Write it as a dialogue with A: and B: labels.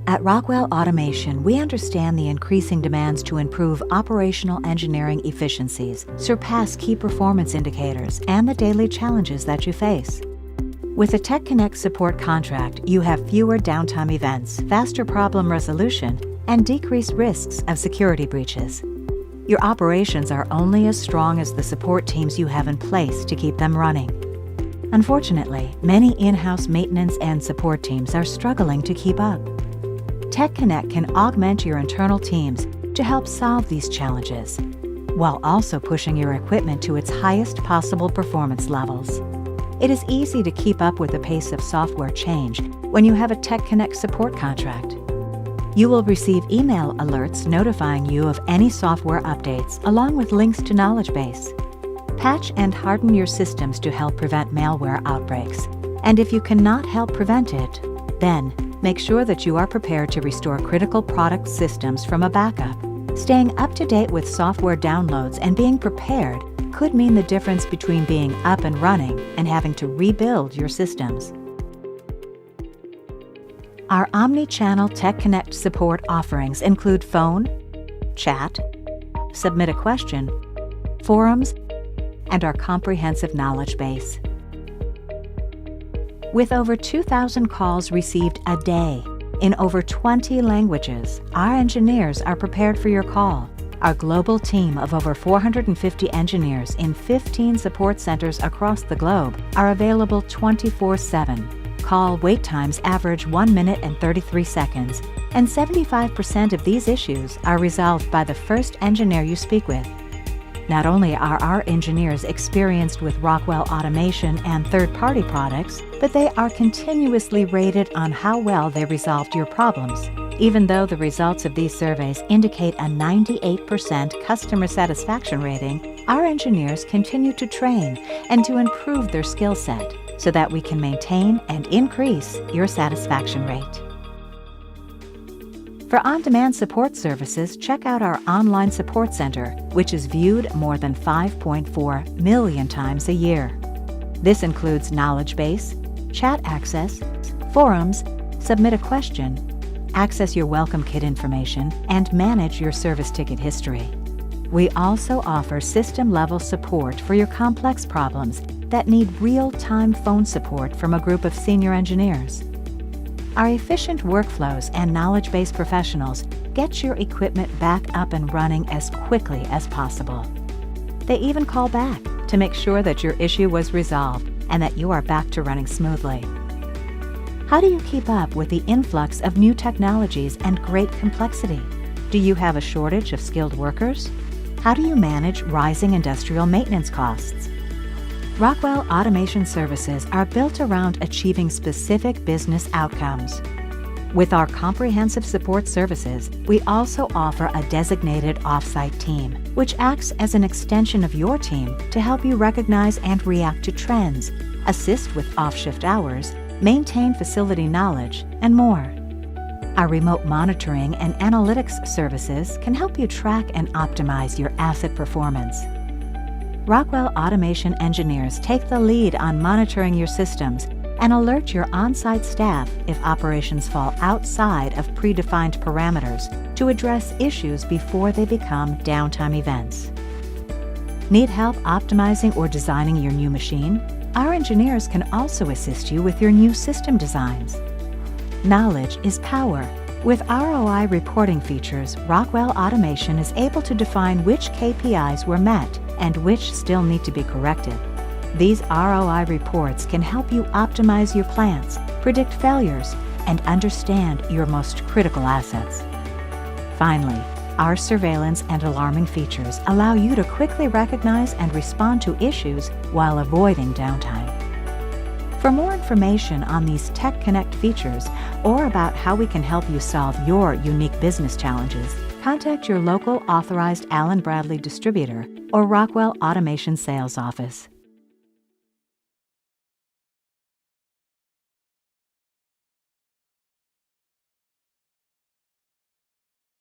A: At Rockwell Automation, we understand the increasing demands to improve operational engineering efficiencies, surpass key performance indicators, and the daily challenges that you face. With a TechConnect support contract, you have fewer downtime events, faster problem resolution, and decreased risks of security breaches. Your operations are only as strong as the support teams you have in place to keep them running. Unfortunately, many in-house maintenance and support teams are struggling to keep up. TechConnect can augment your internal teams to help solve these challenges, while also pushing your equipment to its highest possible performance levels. It is easy to keep up with the pace of software change when you have a TechConnect support contract. You will receive email alerts notifying you of any software updates, along with links to knowledge base. Patch and harden your systems to help prevent malware outbreaks. And if you cannot help prevent it, then make sure that you are prepared to restore critical product systems from a backup. Staying up to date with software downloads and being prepared could mean the difference between being up and running and having to rebuild your systems. Our omni-channel TechConnect support offerings include phone, chat, submit a question, forums, and our comprehensive knowledge base. With over 2,000 calls received a day in over 20 languages, our engineers are prepared for your call. Our global team of over 450 engineers in 15 support centers across the globe are available 24/7. Call wait times average 1 minute and 33 seconds, and 75% of these issues are resolved by the first engineer you speak with. Not only are our engineers experienced with Rockwell Automation and third-party products, but they are continuously rated on how well they resolved your problems. Even though the results of these surveys indicate a 98% customer satisfaction rating, our engineers continue to train and to improve their skill set so that we can maintain and increase your satisfaction rate. For on-demand support services, check out our online support center, which is viewed more than 5.4 million times a year. This includes knowledge base, chat access, forums, submit a question, access your welcome kit information, and manage your service ticket history. We also offer system-level support for your complex problems that need real-time phone support from a group of senior engineers. Our efficient workflows and knowledge-based professionals get your equipment back up and running as quickly as possible. They even call back to make sure that your issue was resolved and that you are back to running smoothly. How do you keep up with the influx of new technologies and great complexity? Do you have a shortage of skilled workers? How do you manage rising industrial maintenance costs? Rockwell Automation services are built around achieving specific business outcomes. With our comprehensive support services, we also offer a designated off-site team, which acts as an extension of your team to help you recognize and react to trends, assist with off-shift hours, maintain facility knowledge, and more. Our remote monitoring and analytics services can help you track and optimize your asset performance. Rockwell Automation engineers take the lead on monitoring your systems and alert your on-site staff if operations fall outside of predefined parameters to address issues before they become downtime events. Need help optimizing or designing your new machine? Our engineers can also assist you with your new system designs. Knowledge is power. With ROI reporting features, Rockwell Automation is able to define which KPIs were met and which still need to be corrected. These ROI reports can help you optimize your plants, predict failures, and understand your most critical assets. Finally, our surveillance and alarming features allow you to quickly recognize and respond to issues while avoiding downtime. For more information on these TechConnect features or about how we can help you solve your unique business challenges, contact your local authorized Allen Bradley distributor or Rockwell Automation sales office.